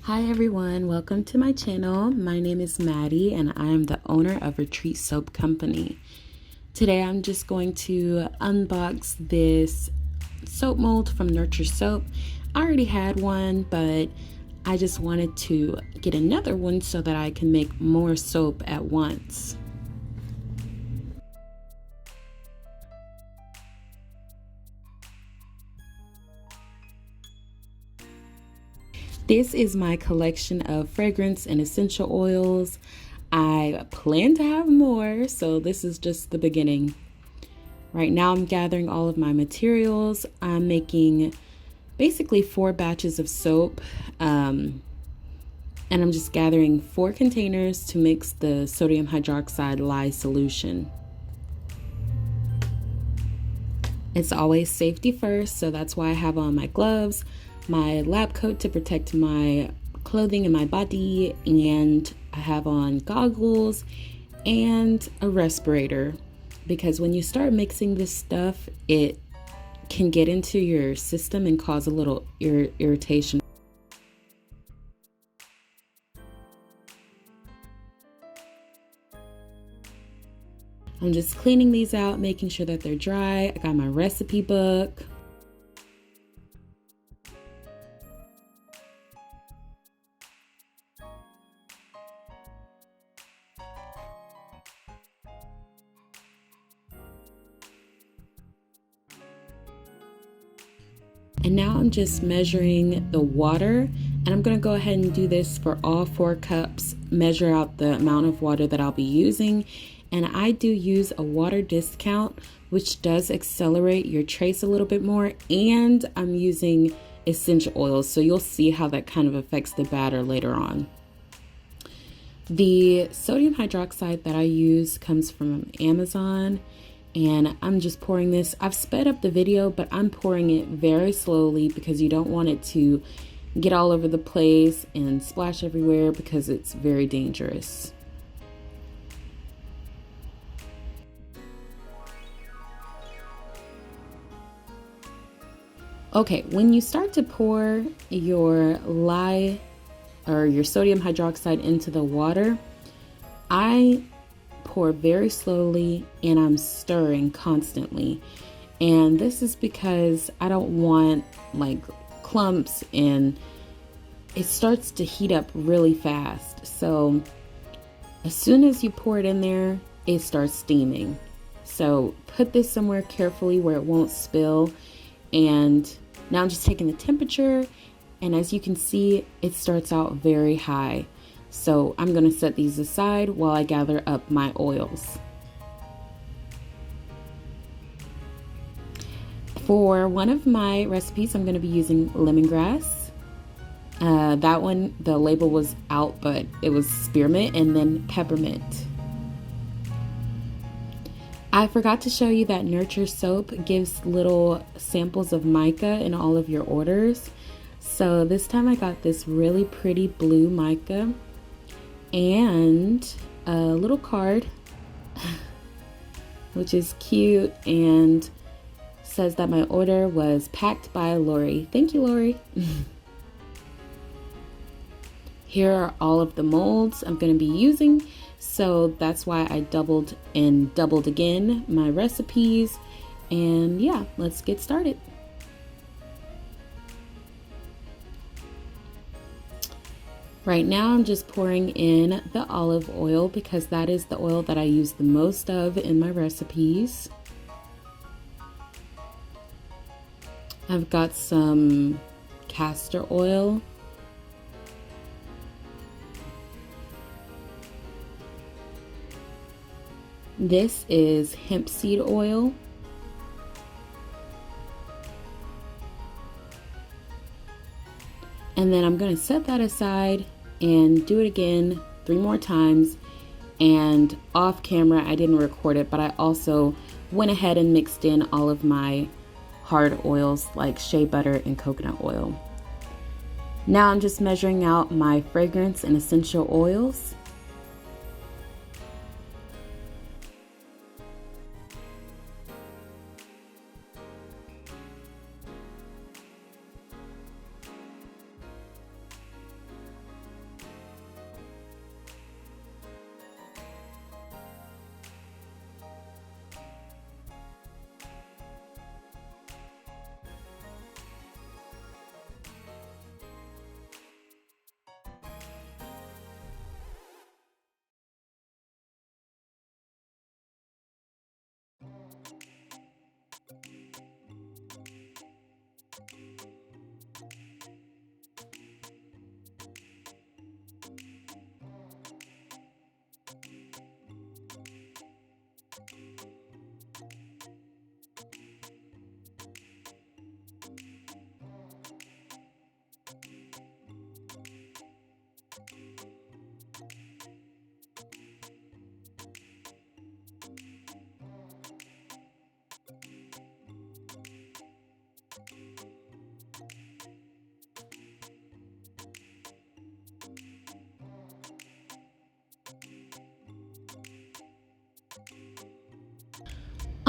Hi everyone, welcome to my channel. My name is Maddie and I am the owner of Retreat Soap Company. Today I'm just going to unbox this soap mold from Nurture Soap. I already had one, but I just wanted to get another one so that I can make more soap at once. This is my collection of fragrance and essential oils. I plan to have more, so this is just the beginning. Right now I'm gathering all of my materials. I'm making basically 4 batches of soap, and I'm just gathering 4 containers to mix the sodium hydroxide lye solution. It's always safety first, so that's why I have on my gloves, my lab coat to protect my clothing and my body, and I have on goggles and a respirator because when you start mixing this stuff, it can get into your system and cause a little irritation. I'm just cleaning these out, making sure that they're dry. I got my recipe book. And now I'm just measuring the water, and I'm gonna go ahead and do this for all 4 cups, measure out the amount of water that I'll be using. And I do use a water discount, which does accelerate your trace a little bit more, and I'm using essential oils, so you'll see how that kind of affects the batter later on. The sodium hydroxide that I use comes from Amazon, and I'm just pouring this. I've sped up the video, but I'm pouring it very slowly because you don't want it to get all over the place and splash everywhere because it's very dangerous. Okay, when you start to pour your lye or your sodium hydroxide into the water, I pour very slowly and I'm stirring constantly. And this is because I don't want like clumps, and it starts to heat up really fast. So as soon as you pour it in there, it starts steaming. So put this somewhere carefully where it won't spill. And now I'm just taking the temperature, and as you can see, it starts out very high. So I'm going to set these aside while I gather up my oils. For one of my recipes, I'm going to be using lemongrass. That one, the label was out, but it was spearmint, and then peppermint. I forgot to show you that Nurture Soap gives little samples of mica in all of your orders. So this time I got this really pretty blue mica and a little card, which is cute and says that my order was packed by Lori. Thank you, Lori. Here are all of the molds I'm going to be using. So that's why I doubled and doubled again my recipes. And yeah, let's get started. Right now I'm just pouring in the olive oil because that is the oil that I use the most of in my recipes. I've got some castor oil. This is hemp seed oil. And then I'm going to set that aside and do it again 3 more times. And off camera, I didn't record it, but I also went ahead and mixed in all of my hard oils like shea butter and coconut oil. Now I'm just measuring out my fragrance and essential oils.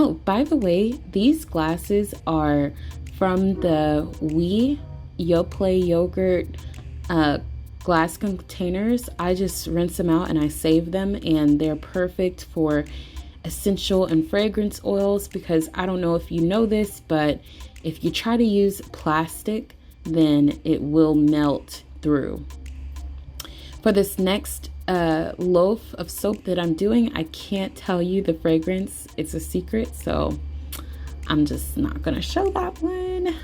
Oh, by the way, these glasses are from the We Yoplait yogurt uh, glass containers. I just rinse them out and I save them, and they're perfect for essential and fragrance oils because I don't know if you know this, but if you try to use plastic, then it will melt through. For this next loaf of soap that I'm doing, I can't tell you the fragrance. It's a secret, so I'm just not gonna show that one.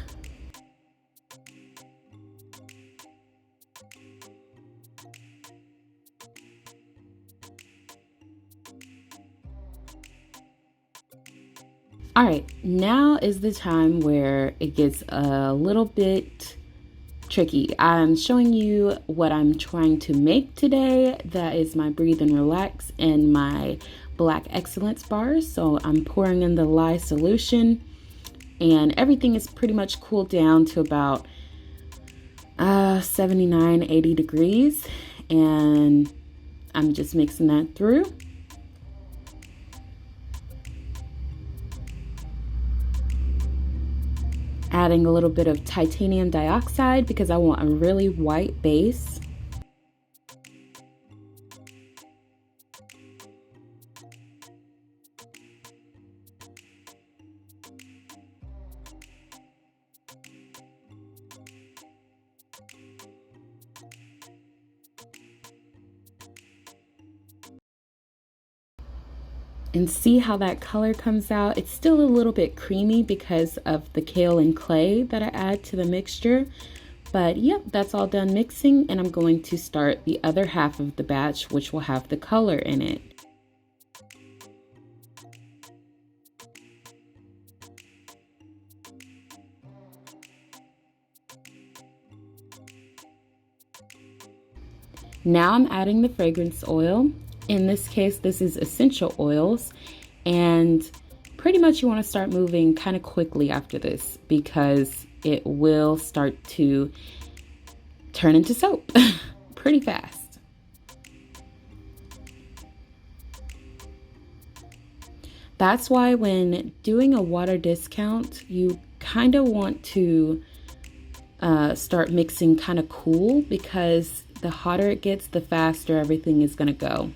All right, now is the time where it gets a little bit tricky. I'm showing you what I'm trying to make today. That is my Breathe and Relax and my Black Excellence bars. So I'm pouring in the lye solution, and everything is pretty much cooled down to about 79, 80 degrees. And I'm just mixing that through. Adding a little bit of titanium dioxide because I want a really white base. And see how that color comes out. It's still a little bit creamy because of the kale and clay that I add to the mixture. But yep, that's all done mixing, and I'm going to start the other half of the batch, which will have the color in it. Now I'm adding the fragrance oil. In this case, this is essential oils, and pretty much you want to start moving kind of quickly after this because it will start to turn into soap pretty fast. That's why when doing a water discount, you kind of want to start mixing kind of cool because the hotter it gets, the faster everything is going to go.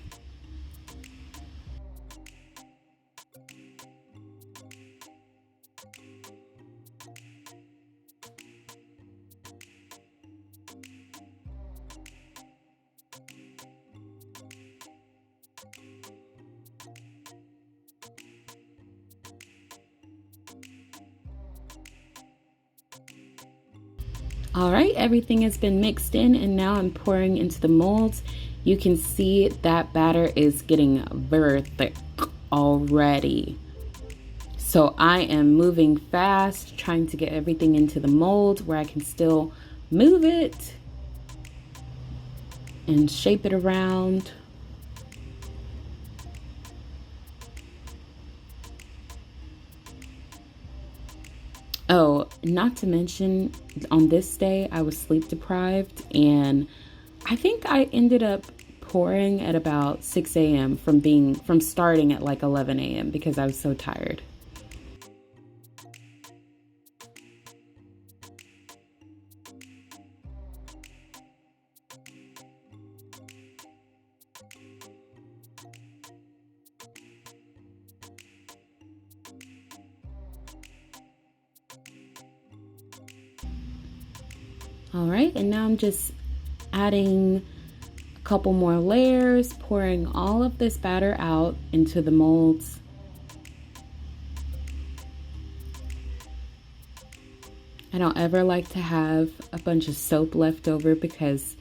All right, everything has been mixed in, and now I'm pouring into the molds. You can see that batter is getting very thick already. So I am moving fast, trying to get everything into the mold where I can still move it and shape it around. Oh, not to mention, on this day, I was sleep deprived, and I think I ended up pouring at about 6 a.m. from starting at like 11 a.m. because I was so tired. All right, and now I'm just adding a couple more layers, pouring all of this batter out into the molds. I don't ever like to have a bunch of soap left over because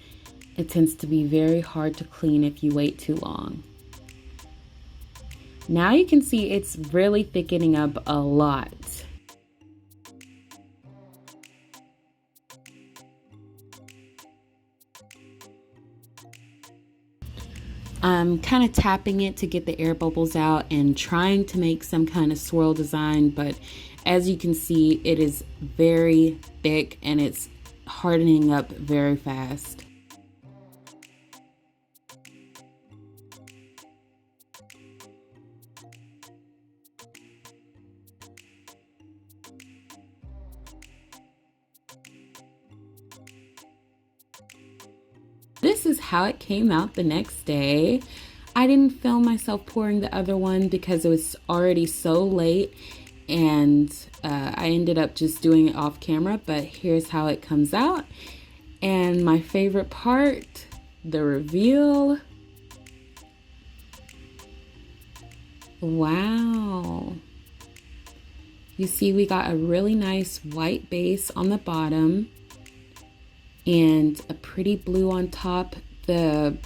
it tends to be very hard to clean if you wait too long. Now you can see it's really thickening up a lot. I'm kind of tapping it to get the air bubbles out and trying to make some kind of swirl design, but as you can see, it is very thick and it's hardening up very fast. this is how it came out the next day. I didn't film myself pouring the other one because it was already so late, and I ended up just doing it off camera, but here's how it comes out. And my favorite part, the reveal. Wow. You see, we got a really nice white base on the bottom and a pretty blue on top. The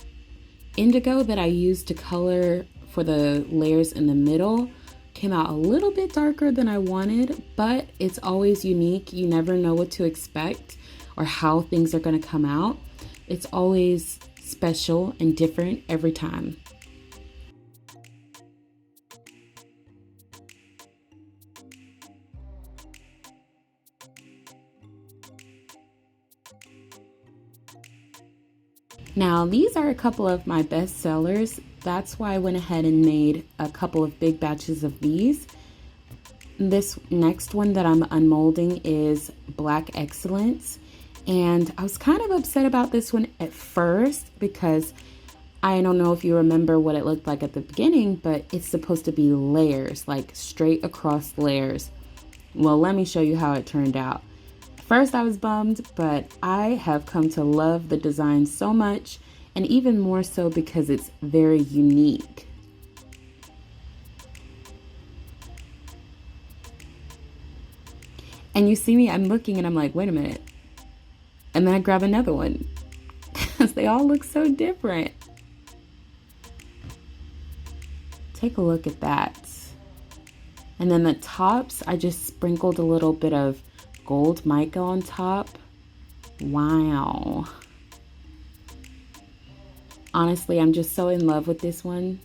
indigo that I used to color for the layers in the middle came out a little bit darker than I wanted, but it's always unique. You never know what to expect or how things are going to come out. It's always special and different every time. Now, these are a couple of my best sellers. That's why I went ahead and made a couple of big batches of these. This next one that I'm unmolding is Black Excellence. And I was kind of upset about this one at first because I don't know if you remember what it looked like at the beginning, but it's supposed to be layers, like straight across layers. Well, let me show you how it turned out. First, I was bummed, but I have come to love the design so much, and even more so because it's very unique. And you see me, I'm looking and I'm like, wait a minute. And then I grab another one because they all look so different. Take a look at that. And then the tops, I just sprinkled a little bit of gold mica on top. Wow. Honestly, I'm just so in love with this one.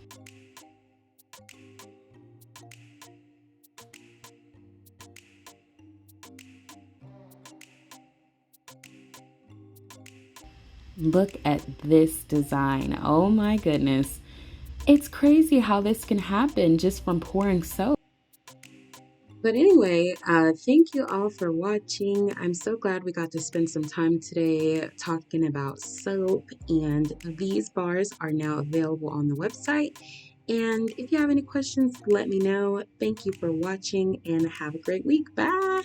Look at this design. Oh my goodness. It's crazy how this can happen just from pouring soap. But anyway, thank you all for watching. I'm so glad we got to spend some time today talking about soap, and these bars are now available on the website. And if you have any questions, let me know. Thank you for watching and have a great week. Bye.